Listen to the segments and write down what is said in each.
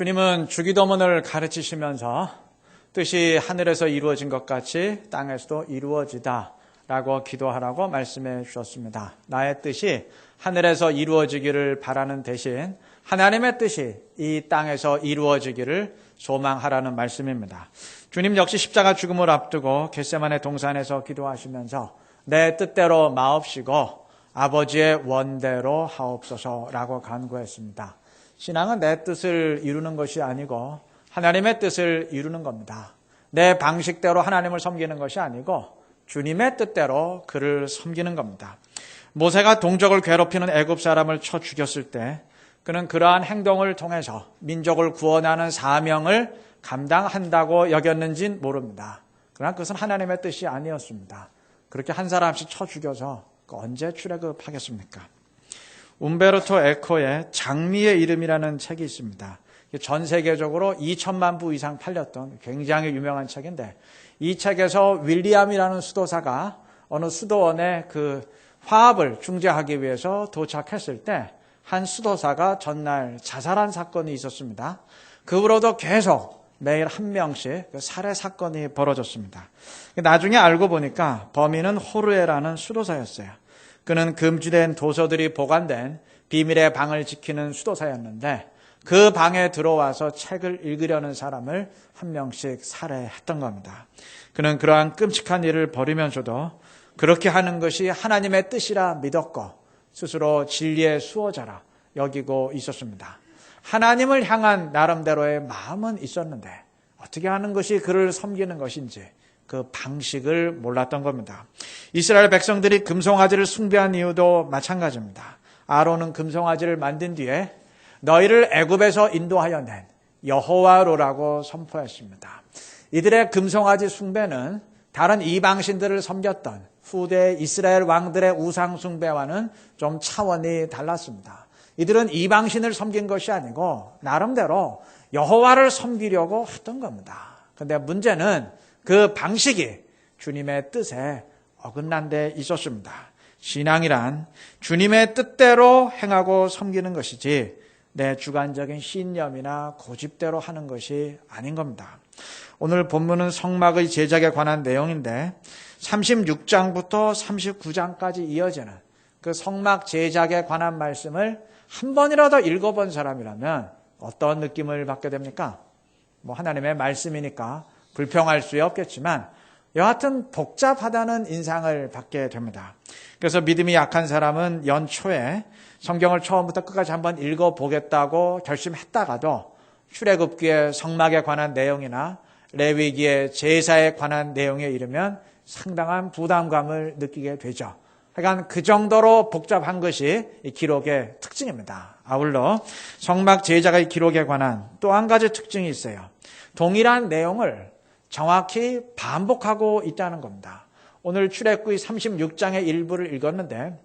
주님은 주기도문을 가르치시면서 뜻이 하늘에서 이루어진 것 같이 땅에서도 이루어지다 라고 기도하라고 말씀해 주셨습니다. 나의 뜻이 하늘에서 이루어지기를 바라는 대신 하나님의 뜻이 이 땅에서 이루어지기를 소망하라는 말씀입니다. 주님 역시 십자가 죽음을 앞두고 겟세마네 동산에서 기도하시면서 내 뜻대로 마옵시고 아버지의 원대로 하옵소서라고 간구했습니다. 신앙은 내 뜻을 이루는 것이 아니고 하나님의 뜻을 이루는 겁니다. 내 방식대로 하나님을 섬기는 것이 아니고 주님의 뜻대로 그를 섬기는 겁니다. 모세가 동족을 괴롭히는 애굽 사람을 쳐 죽였을 때 그는 그러한 행동을 통해서 민족을 구원하는 사명을 감당한다고 여겼는지는 모릅니다. 그러나 그것은 하나님의 뜻이 아니었습니다. 그렇게 한 사람씩 쳐 죽여서 언제 출애굽하겠습니까? 움베르토 에코의 장미의 이름이라는 책이 있습니다. 전 세계적으로 2천만 부 이상 팔렸던 굉장히 유명한 책인데 이 책에서 윌리엄이라는 수도사가 어느 수도원에 그 화합을 중재하기 위해서 도착했을 때 한 수도사가 전날 자살한 사건이 있었습니다. 그 후로도 계속 매일 한 명씩 살해 사건이 벌어졌습니다. 나중에 알고 보니까 범인은 호르에라는 수도사였어요. 그는 금지된 도서들이 보관된 비밀의 방을 지키는 수도사였는데 그 방에 들어와서 책을 읽으려는 사람을 한 명씩 살해했던 겁니다. 그는 그러한 끔찍한 일을 벌이면서도 그렇게 하는 것이 하나님의 뜻이라 믿었고 스스로 진리의 수호자라 여기고 있었습니다. 하나님을 향한 나름대로의 마음은 있었는데 어떻게 하는 것이 그를 섬기는 것인지 그 방식을 몰랐던 겁니다. 이스라엘 백성들이 금송아지를 숭배한 이유도 마찬가지입니다. 아론은 금송아지를 만든 뒤에 너희를 애굽에서 인도하여 낸 여호와로라고 선포했습니다. 이들의 금송아지 숭배는 다른 이방신들을 섬겼던 후대 이스라엘 왕들의 우상 숭배와는 좀 차원이 달랐습니다. 이들은 이방신을 섬긴 것이 아니고 나름대로 여호와를 섬기려고 했던 겁니다. 그런데 문제는 그 방식이 주님의 뜻에 어긋난 데 있었습니다. 신앙이란 주님의 뜻대로 행하고 섬기는 것이지 내 주관적인 신념이나 고집대로 하는 것이 아닌 겁니다. 오늘 본문은 성막의 제작에 관한 내용인데 36장부터 39장까지 이어지는 그 성막 제작에 관한 말씀을 한 번이라도 읽어본 사람이라면 어떤 느낌을 받게 됩니까? 하나님의 말씀이니까 불평할 수 없겠지만 여하튼 복잡하다는 인상을 받게 됩니다. 그래서 믿음이 약한 사람은 연초에 성경을 처음부터 끝까지 한번 읽어보겠다고 결심했다가도 출애굽기의 성막에 관한 내용이나 레위기의 제사에 관한 내용에 이르면 상당한 부담감을 느끼게 되죠. 그러니까 그 정도로 복잡한 것이 이 기록의 특징입니다. 아울러 성막 제작의 기록에 관한 또 한 가지 특징이 있어요. 동일한 내용을 정확히 반복하고 있다는 겁니다. 오늘 출애굽기 36장의 일부를 읽었는데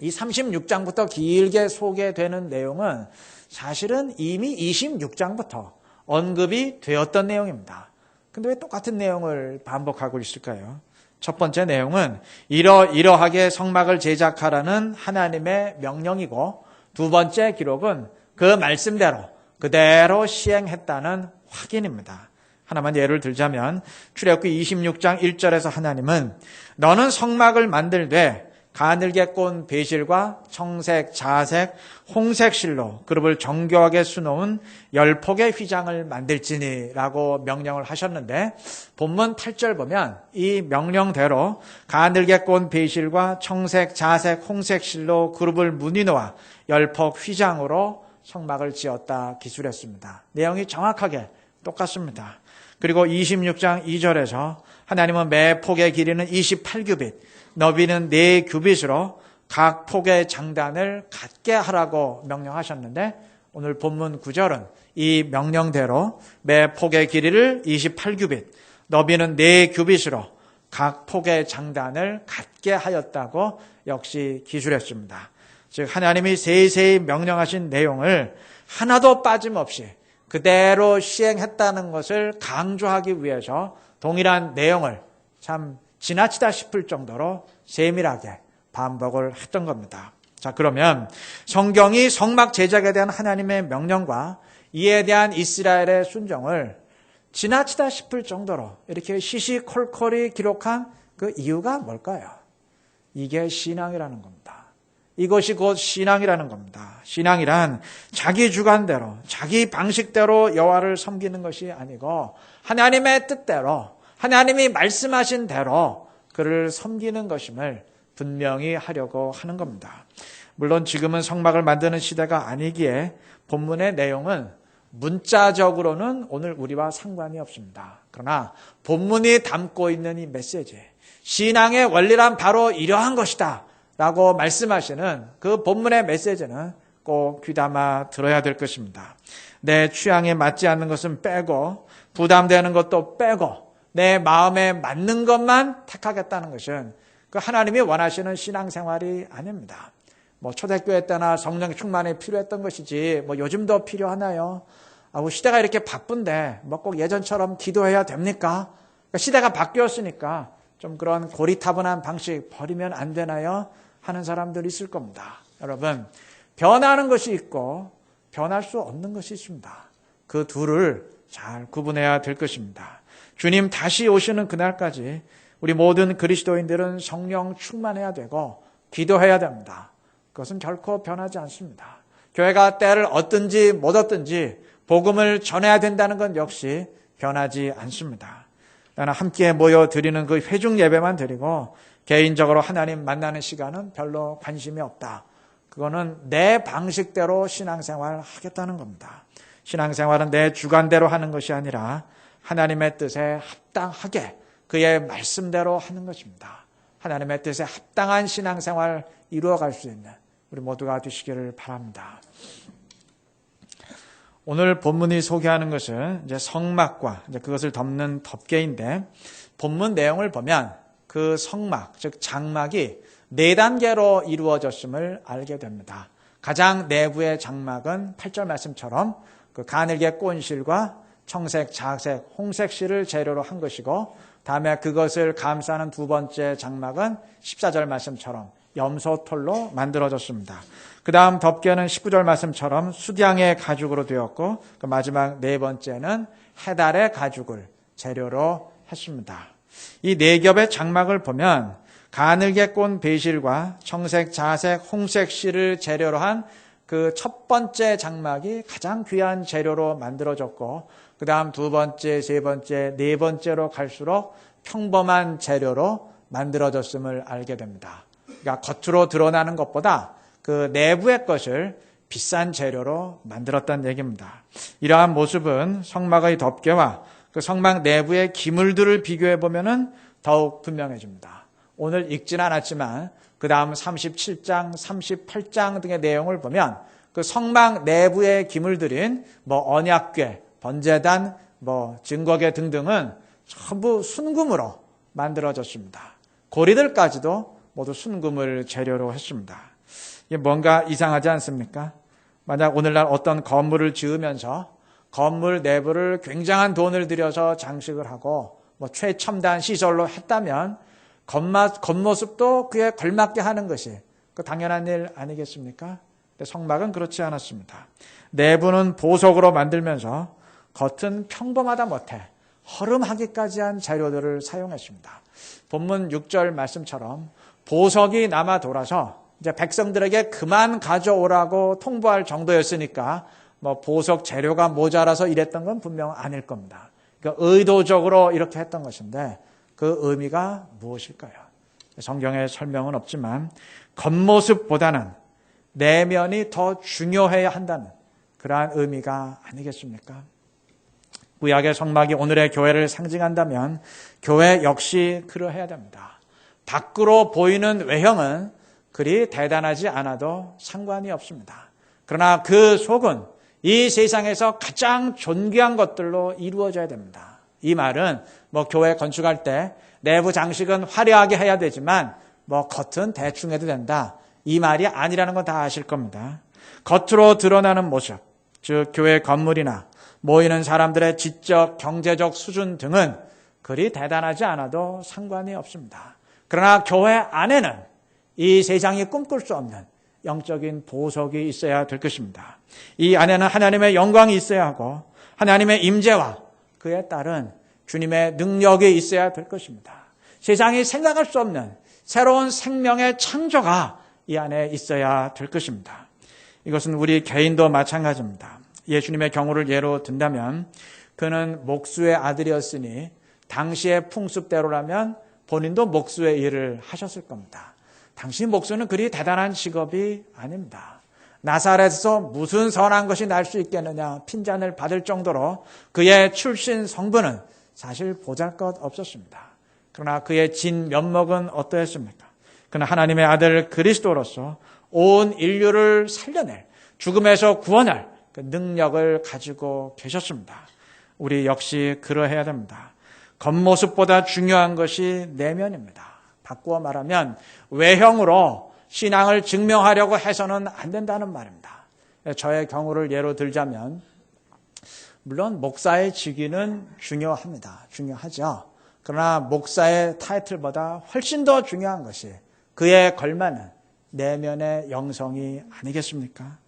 이 36장부터 길게 소개되는 내용은 사실은 이미 26장부터 언급이 되었던 내용입니다. 근데 왜 똑같은 내용을 반복하고 있을까요? 첫 번째 내용은 이러하게 성막을 제작하라는 하나님의 명령이고 두 번째 기록은 그 말씀대로 그대로 시행했다는 확인입니다. 하나만 예를 들자면 출애굽기 26장 1절에서 하나님은 너는 성막을 만들되 가늘게 꼰 배실과 청색, 자색, 홍색 실로 그룹을 정교하게 수놓은 10폭의 휘장을 만들지니 라고 명령을 하셨는데 본문 8절 보면 이 명령대로 가늘게 꼰 배실과 청색, 자색, 홍색 실로 그룹을 무늬 놓아 10폭 휘장으로 성막을 지었다 기술했습니다. 내용이 정확하게 똑같습니다. 그리고 26장 2절에서 하나님은 매 폭의 길이는 28규빗, 너비는 4규빗으로 각 폭의 장단을 같게 하라고 명령하셨는데 오늘 본문 9절은 이 명령대로 매 폭의 길이를 28규빗, 너비는 4규빗으로 각 폭의 장단을 같게 하였다고 역시 기술했습니다. 즉 하나님이 세세히 명령하신 내용을 하나도 빠짐없이 그대로 시행했다는 것을 강조하기 위해서 동일한 내용을 참 지나치다 싶을 정도로 세밀하게 반복을 했던 겁니다. 자, 그러면 성경이 성막 제작에 대한 하나님의 명령과 이에 대한 이스라엘의 순종을 지나치다 싶을 정도로 이렇게 시시콜콜이 기록한 그 이유가 뭘까요? 이게 신앙이라는 겁니다. 이것이 곧 신앙이라는 겁니다. 신앙이란 자기 주관대로, 자기 방식대로 여호와를 섬기는 것이 아니고 하나님의 뜻대로, 하나님이 말씀하신 대로 그를 섬기는 것임을 분명히 하려고 하는 겁니다. 물론 지금은 성막을 만드는 시대가 아니기에 본문의 내용은 문자적으로는 오늘 우리와 상관이 없습니다. 그러나 본문이 담고 있는 이 메시지, 신앙의 원리란 바로 이러한 것이다 라고 말씀하시는 그 본문의 메시지는 꼭 귀담아 들어야 될 것입니다. 내 취향에 맞지 않는 것은 빼고, 부담되는 것도 빼고, 내 마음에 맞는 것만 택하겠다는 것은 그 하나님이 원하시는 신앙생활이 아닙니다. 초대교회 때나 성령 충만이 필요했던 것이지 요즘도 필요하나요? 시대가 이렇게 바쁜데 꼭 예전처럼 기도해야 됩니까? 시대가 바뀌었으니까 좀 그런 고리타분한 방식 버리면 안 되나요? 하는 사람들이 있을 겁니다. 여러분, 변하는 것이 있고 변할 수 없는 것이 있습니다. 그 둘을 잘 구분해야 될 것입니다. 주님 다시 오시는 그날까지 우리 모든 그리스도인들은 성령 충만해야 되고 기도해야 됩니다. 그것은 결코 변하지 않습니다. 교회가 때를 얻든지 못 얻든지 복음을 전해야 된다는 건 역시 변하지 않습니다. 나는 함께 모여 드리는 그 회중 예배만 드리고 개인적으로 하나님 만나는 시간은 별로 관심이 없다. 그거는 내 방식대로 신앙생활 하겠다는 겁니다. 신앙생활은 내 주관대로 하는 것이 아니라 하나님의 뜻에 합당하게 그의 말씀대로 하는 것입니다. 하나님의 뜻에 합당한 신앙생활 이루어갈 수 있는 우리 모두가 되시기를 바랍니다. 오늘 본문이 소개하는 것은 이제 성막과 이제 그것을 덮는 덮개인데, 본문 내용을 보면 그 성막, 즉 장막이 4단계로 이루어졌음을 알게 됩니다. 가장 내부의 장막은 8절 말씀처럼 그 가늘게 꼰실과 청색, 자색, 홍색 실을 재료로 한 것이고, 다음에 그것을 감싸는 두 번째 장막은 14절 말씀처럼 염소털로 만들어졌습니다. 그 다음 덮개는 19절 말씀처럼 수량의 가죽으로 되었고, 그 마지막 네 번째는 해달의 가죽을 재료로 했습니다. 이 4겹의 장막을 보면 가늘게 꼰 배실과 청색, 자색, 홍색 실을 재료로 한 그 첫 번째 장막이 가장 귀한 재료로 만들어졌고, 그 다음 두 번째, 세 번째, 네 번째로 갈수록 평범한 재료로 만들어졌음을 알게 됩니다. 그러니까 겉으로 드러나는 것보다 그 내부의 것을 비싼 재료로 만들었다는 얘기입니다. 이러한 모습은 성막의 덮개와 그 성막 내부의 기물들을 비교해 보면은 더욱 분명해집니다. 오늘 읽지는 않았지만 그 다음 37장, 38장 등의 내용을 보면 그 성막 내부의 기물들인 언약궤, 번제단, 증거궤 등등은 전부 순금으로 만들어졌습니다. 고리들까지도 모두 순금을 재료로 했습니다. 이게 뭔가 이상하지 않습니까? 만약 오늘날 어떤 건물을 지으면서 건물 내부를 굉장한 돈을 들여서 장식을 하고 최첨단 시설로 했다면 겉모습도 그에 걸맞게 하는 것이 그 당연한 일 아니겠습니까? 근데 성막은 그렇지 않았습니다. 내부는 보석으로 만들면서 겉은 평범하다 못해 허름하기까지 한 재료들을 사용했습니다. 본문 6절 말씀처럼 보석이 남아 돌아서 이제 백성들에게 그만 가져오라고 통보할 정도였으니까 보석 재료가 모자라서 이랬던 건 분명 아닐 겁니다. 그러니까 의도적으로 이렇게 했던 것인데 그 의미가 무엇일까요? 성경에 설명은 없지만 겉모습보다는 내면이 더 중요해야 한다는 그러한 의미가 아니겠습니까? 구약의 성막이 오늘의 교회를 상징한다면 교회 역시 그러해야 됩니다. 밖으로 보이는 외형은 그리 대단하지 않아도 상관이 없습니다. 그러나 그 속은 이 세상에서 가장 존귀한 것들로 이루어져야 됩니다. 이 말은 교회 건축할 때 내부 장식은 화려하게 해야 되지만 겉은 대충 해도 된다. 이 말이 아니라는 건 다 아실 겁니다. 겉으로 드러나는 모습, 즉 교회 건물이나 모이는 사람들의 지적, 경제적 수준 등은 그리 대단하지 않아도 상관이 없습니다. 그러나 교회 안에는 이 세상이 꿈꿀 수 없는 영적인 보석이 있어야 될 것입니다. 이 안에는 하나님의 영광이 있어야 하고 하나님의 임재와 그에 따른 주님의 능력이 있어야 될 것입니다. 세상이 생각할 수 없는 새로운 생명의 창조가 이 안에 있어야 될 것입니다. 이것은 우리 개인도 마찬가지입니다. 예수님의 경우를 예로 든다면 그는 목수의 아들이었으니 당시의 풍습대로라면 본인도 목수의 일을 하셨을 겁니다. 당시 목수는 그리 대단한 직업이 아닙니다. 나사렛에서 무슨 선한 것이 날 수 있겠느냐 핀잔을 받을 정도로 그의 출신 성분은 사실 보잘것없었습니다. 그러나 그의 진 면목은 어떠했습니까? 그는 하나님의 아들 그리스도로서 온 인류를 살려낼, 죽음에서 구원할 그 능력을 가지고 계셨습니다. 우리 역시 그러해야 됩니다. 겉모습보다 중요한 것이 내면입니다. 바꾸어 말하면 외형으로 신앙을 증명하려고 해서는 안 된다는 말입니다. 저의 경우를 예로 들자면 물론 목사의 직위는 중요합니다. 중요하죠. 그러나 목사의 타이틀보다 훨씬 더 중요한 것이 그에 걸맞는 내면의 영성이 아니겠습니까?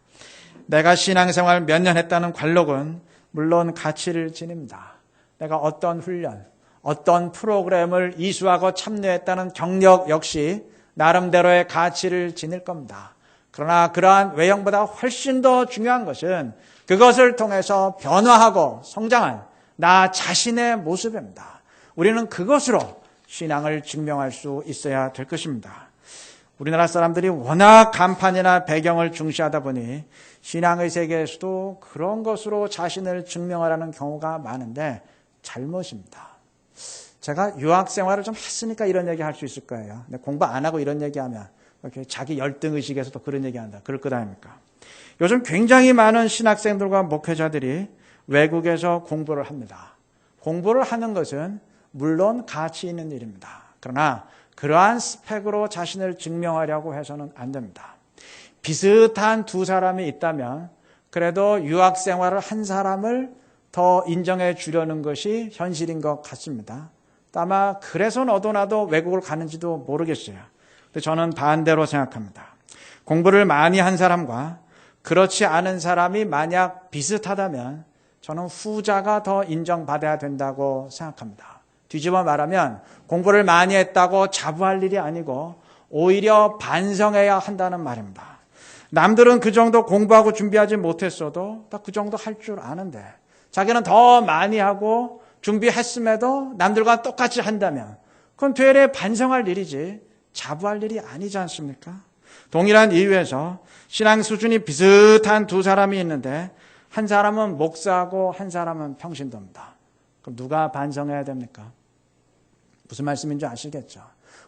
내가 신앙생활 몇 년 했다는 관록은 물론 가치를 지닙니다. 내가 어떤 훈련, 어떤 프로그램을 이수하고 참여했다는 경력 역시 나름대로의 가치를 지닐 겁니다. 그러나 그러한 외형보다 훨씬 더 중요한 것은 그것을 통해서 변화하고 성장한 나 자신의 모습입니다. 우리는 그것으로 신앙을 증명할 수 있어야 될 것입니다. 우리나라 사람들이 워낙 간판이나 배경을 중시하다 보니 신앙의 세계에서도 그런 것으로 자신을 증명하라는 경우가 많은데 잘못입니다. 제가 유학 생활을 좀 했으니까 이런 얘기 할 수 있을 거예요. 근데 공부 안 하고 이런 얘기하면 이렇게 자기 열등의식에서도 그런 얘기한다. 그럴 것 아닙니까? 요즘 굉장히 많은 신학생들과 목회자들이 외국에서 공부를 합니다. 공부를 하는 것은 물론 가치 있는 일입니다. 그러나 그러한 스펙으로 자신을 증명하려고 해서는 안 됩니다. 비슷한 두 사람이 있다면 그래도 유학 생활을 한 사람을 더 인정해 주려는 것이 현실인 것 같습니다. 아마 그래서 너도 나도 외국을 가는지도 모르겠어요. 근데 저는 반대로 생각합니다. 공부를 많이 한 사람과 그렇지 않은 사람이 만약 비슷하다면 저는 후자가 더 인정받아야 된다고 생각합니다. 뒤집어 말하면 공부를 많이 했다고 자부할 일이 아니고 오히려 반성해야 한다는 말입니다. 남들은 그 정도 공부하고 준비하지 못했어도 딱 그 정도 할 줄 아는데 자기는 더 많이 하고 준비했음에도 남들과 똑같이 한다면 그건 되레 반성할 일이지 자부할 일이 아니지 않습니까? 동일한 이유에서 신앙 수준이 비슷한 두 사람이 있는데 한 사람은 목사고 한 사람은 평신도입니다. 그럼 누가 반성해야 됩니까? 무슨 말씀인지 아시겠죠?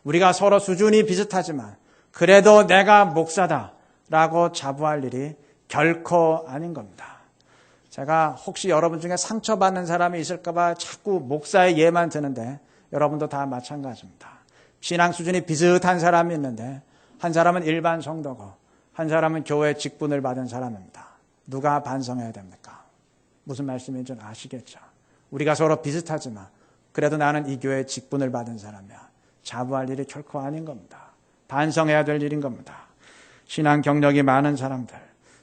우리가 서로 수준이 비슷하지만 그래도 내가 목사다라고 자부할 일이 결코 아닌 겁니다. 제가 혹시 여러분 중에 상처받는 사람이 있을까 봐 자꾸 목사의 예만 드는데 여러분도 다 마찬가지입니다. 신앙 수준이 비슷한 사람이 있는데 한 사람은 일반 성도고 한 사람은 교회 직분을 받은 사람입니다. 누가 반성해야 됩니까? 무슨 말씀인지 아시겠죠? 우리가 서로 비슷하지만 그래도 나는 이 교회 직분을 받은 사람이야. 자부할 일이 결코 아닌 겁니다. 반성해야 될 일인 겁니다. 신앙 경력이 많은 사람들,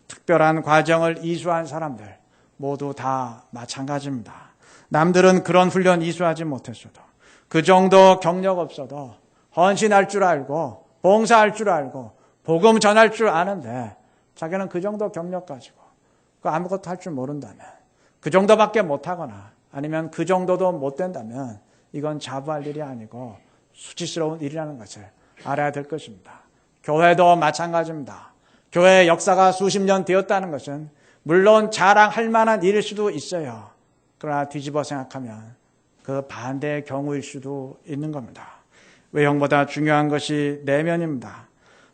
특별한 과정을 이수한 사람들 모두 다 마찬가지입니다. 남들은 그런 훈련 이수하지 못했어도 그 정도 경력 없어도 헌신할 줄 알고 봉사할 줄 알고 복음 전할 줄 아는데 자기는 그 정도 경력 가지고 그 아무것도 할 줄 모른다면 그 정도밖에 못하거나 아니면 그 정도도 못 된다면 이건 자부할 일이 아니고 수치스러운 일이라는 것을 알아야 될 것입니다. 교회도 마찬가지입니다. 교회의 역사가 수십 년 되었다는 것은 물론 자랑할 만한 일일 수도 있어요. 그러나 뒤집어 생각하면 그 반대의 경우일 수도 있는 겁니다. 외형보다 중요한 것이 내면입니다.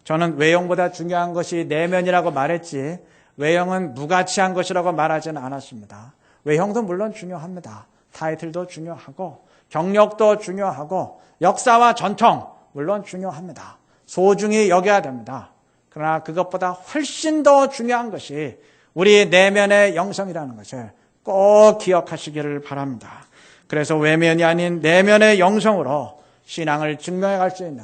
저는 외형보다 중요한 것이 내면이라고 말했지 외형은 무가치한 것이라고 말하지는 않았습니다. 외형도 물론 중요합니다. 타이틀도 중요하고 경력도 중요하고 역사와 전통 물론 중요합니다. 소중히 여겨야 됩니다. 그러나 그것보다 훨씬 더 중요한 것이 우리 내면의 영성이라는 것을 꼭 기억하시기를 바랍니다. 그래서 외면이 아닌 내면의 영성으로 신앙을 증명해 갈 수 있는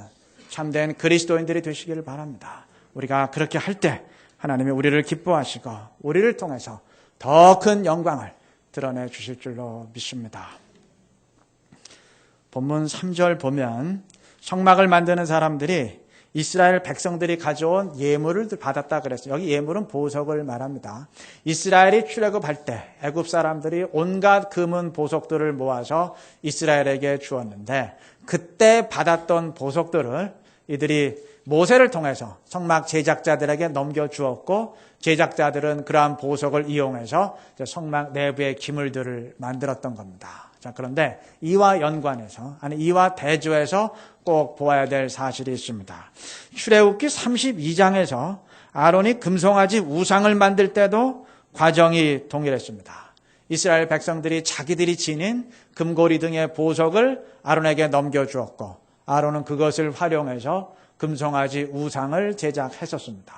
참된 그리스도인들이 되시기를 바랍니다. 우리가 그렇게 할 때 하나님이 우리를 기뻐하시고 우리를 통해서 더 큰 영광을 드러내 주실 줄로 믿습니다. 본문 3절 보면 성막을 만드는 사람들이 이스라엘 백성들이 가져온 예물을 받았다 그랬어요. 여기 예물은 보석을 말합니다. 이스라엘이 출애굽할 때 애굽 사람들이 온갖 금은 보석들을 모아서 이스라엘에게 주었는데 그때 받았던 보석들을 이들이 모세를 통해서 성막 제작자들에게 넘겨주었고 제작자들은 그러한 보석을 이용해서 성막 내부의 기물들을 만들었던 겁니다. 자, 그런데 이와 연관해서, 이와 대조해서 꼭 보아야 될 사실이 있습니다. 출애굽기 32장에서 아론이 금송아지 우상을 만들 때도 과정이 동일했습니다. 이스라엘 백성들이 자기들이 지닌 금고리 등의 보석을 아론에게 넘겨주었고 아론은 그것을 활용해서 금송아지 우상을 제작했었습니다.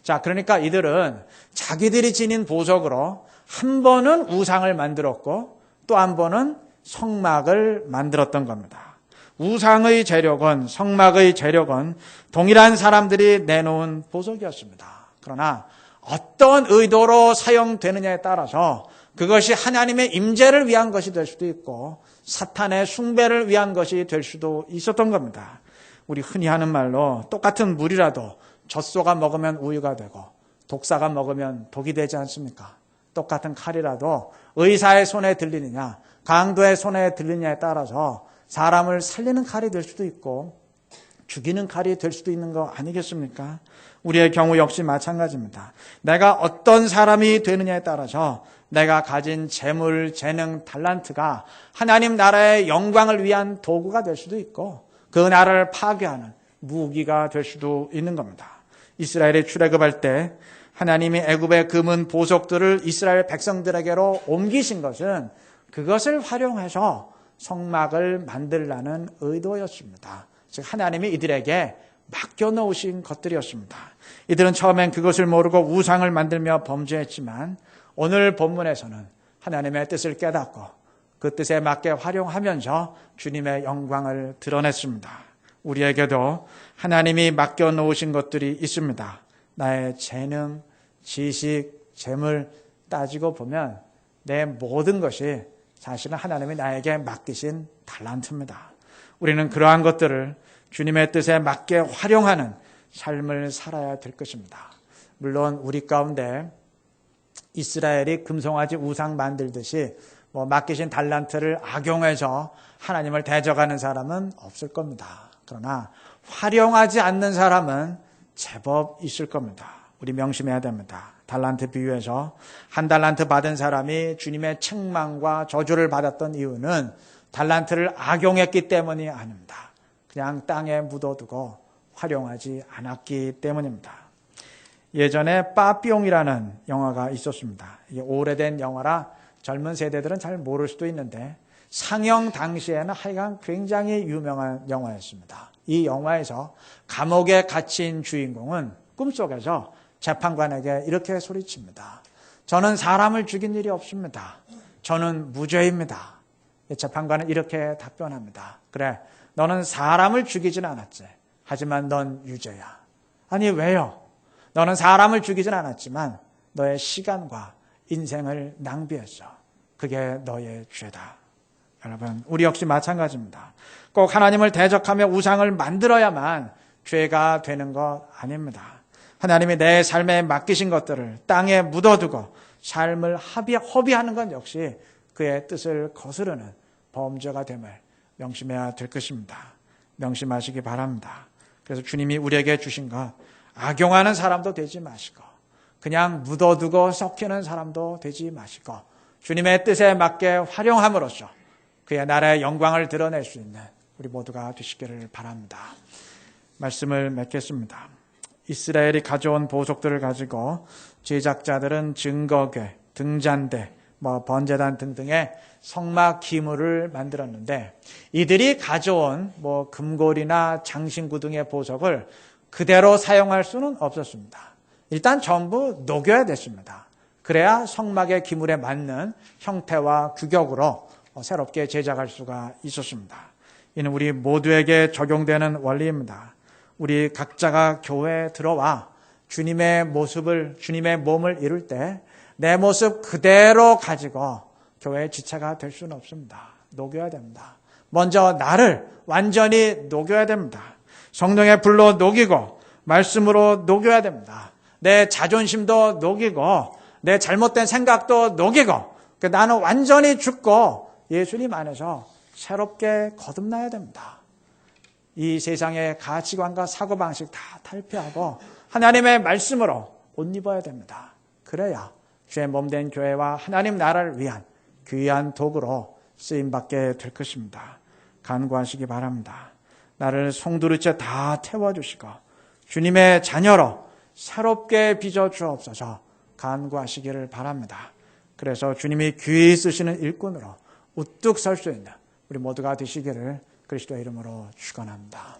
자, 그러니까 이들은 자기들이 지닌 보석으로 한 번은 우상을 만들었고 또 한 번은 성막을 만들었던 겁니다. 우상의 재력은, 성막의 재력은 동일한 사람들이 내놓은 보석이었습니다. 그러나 어떤 의도로 사용되느냐에 따라서 그것이 하나님의 임재를 위한 것이 될 수도 있고 사탄의 숭배를 위한 것이 될 수도 있었던 겁니다. 우리 흔히 하는 말로 똑같은 물이라도 젖소가 먹으면 우유가 되고 독사가 먹으면 독이 되지 않습니까? 똑같은 칼이라도 의사의 손에 들리느냐 강도의 손에 들리느냐에 따라서 사람을 살리는 칼이 될 수도 있고 죽이는 칼이 될 수도 있는 거 아니겠습니까? 우리의 경우 역시 마찬가지입니다. 내가 어떤 사람이 되느냐에 따라서 내가 가진 재물, 재능, 달란트가 하나님 나라의 영광을 위한 도구가 될 수도 있고 그 나라를 파괴하는 무기가 될 수도 있는 겁니다. 이스라엘이 출애굽할 때 하나님이 애굽의 금은 보석들을 이스라엘 백성들에게로 옮기신 것은 그것을 활용해서 성막을 만들라는 의도였습니다. 즉 하나님이 이들에게 맡겨놓으신 것들이었습니다. 이들은 처음엔 그것을 모르고 우상을 만들며 범죄했지만 오늘 본문에서는 하나님의 뜻을 깨닫고 그 뜻에 맞게 활용하면서 주님의 영광을 드러냈습니다. 우리에게도 하나님이 맡겨놓으신 것들이 있습니다. 나의 재능, 지식, 재물 따지고 보면 내 모든 것이 사실은 하나님이 나에게 맡기신 달란트입니다. 우리는 그러한 것들을 주님의 뜻에 맞게 활용하는 삶을 살아야 될 것입니다. 물론 우리 가운데 이스라엘이 금송아지 우상 만들듯이 맡기신 달란트를 악용해서 하나님을 대적하는 사람은 없을 겁니다. 그러나 활용하지 않는 사람은 제법 있을 겁니다. 우리 명심해야 됩니다. 달란트 비유에서 한 달란트 받은 사람이 주님의 책망과 저주를 받았던 이유는 달란트를 악용했기 때문이 아닙니다. 그냥 땅에 묻어두고 활용하지 않았기 때문입니다. 예전에 빠삐용이라는 영화가 있었습니다. 이게 오래된 영화라 젊은 세대들은 잘 모를 수도 있는데 상영 당시에는 하여간 굉장히 유명한 영화였습니다. 이 영화에서 감옥에 갇힌 주인공은 꿈속에서 재판관에게 이렇게 소리칩니다. 저는 사람을 죽인 일이 없습니다. 저는 무죄입니다. 재판관은 이렇게 답변합니다. 그래, 너는 사람을 죽이진 않았지. 하지만 넌 유죄야. 아니 왜요? 너는 사람을 죽이진 않았지만 너의 시간과 인생을 낭비했어. 그게 너의 죄다. 여러분, 우리 역시 마찬가지입니다. 꼭 하나님을 대적하며 우상을 만들어야만 죄가 되는 것 아닙니다. 하나님이 내 삶에 맡기신 것들을 땅에 묻어두고 삶을 허비하는 건 역시 그의 뜻을 거스르는 범죄가 됨을 명심해야 될 것입니다. 명심하시기 바랍니다. 그래서 주님이 우리에게 주신 것, 악용하는 사람도 되지 마시고 그냥 묻어두고 썩히는 사람도 되지 마시고 주님의 뜻에 맞게 활용함으로써 그의 나라의 영광을 드러낼 수 있는 우리 모두가 되시기를 바랍니다. 말씀을 맺겠습니다. 이스라엘이 가져온 보석들을 가지고 제작자들은 증거궤, 등잔대, 번제단 등등의 성막 기물을 만들었는데 이들이 가져온 금골이나 장신구 등의 보석을 그대로 사용할 수는 없었습니다. 일단 전부 녹여야 됐습니다. 그래야 성막의 기물에 맞는 형태와 규격으로 새롭게 제작할 수가 있었습니다. 이는 우리 모두에게 적용되는 원리입니다. 우리 각자가 교회에 들어와 주님의 모습을, 주님의 몸을 이룰 때 내 모습 그대로 가지고 교회의 지체가 될 수는 없습니다. 녹여야 됩니다. 먼저 나를 완전히 녹여야 됩니다. 성령의 불로 녹이고 말씀으로 녹여야 됩니다. 내 자존심도 녹이고 내 잘못된 생각도 녹이고 나는 완전히 죽고 예수님 안에서 새롭게 거듭나야 됩니다. 이 세상의 가치관과 사고방식 다 탈피하고 하나님의 말씀으로 옷 입어야 됩니다. 그래야 주의 몸된 교회와 하나님 나라를 위한 귀한 도구로 쓰임받게 될 것입니다. 간구하시기 바랍니다. 나를 송두리째 다 태워주시고 주님의 자녀로 새롭게 빚어주옵소서 간구하시기를 바랍니다. 그래서 주님이 귀히 쓰시는 일꾼으로 우뚝 설 수 있는 우리 모두가 되시기를 그리스도의 이름으로 축원합니다.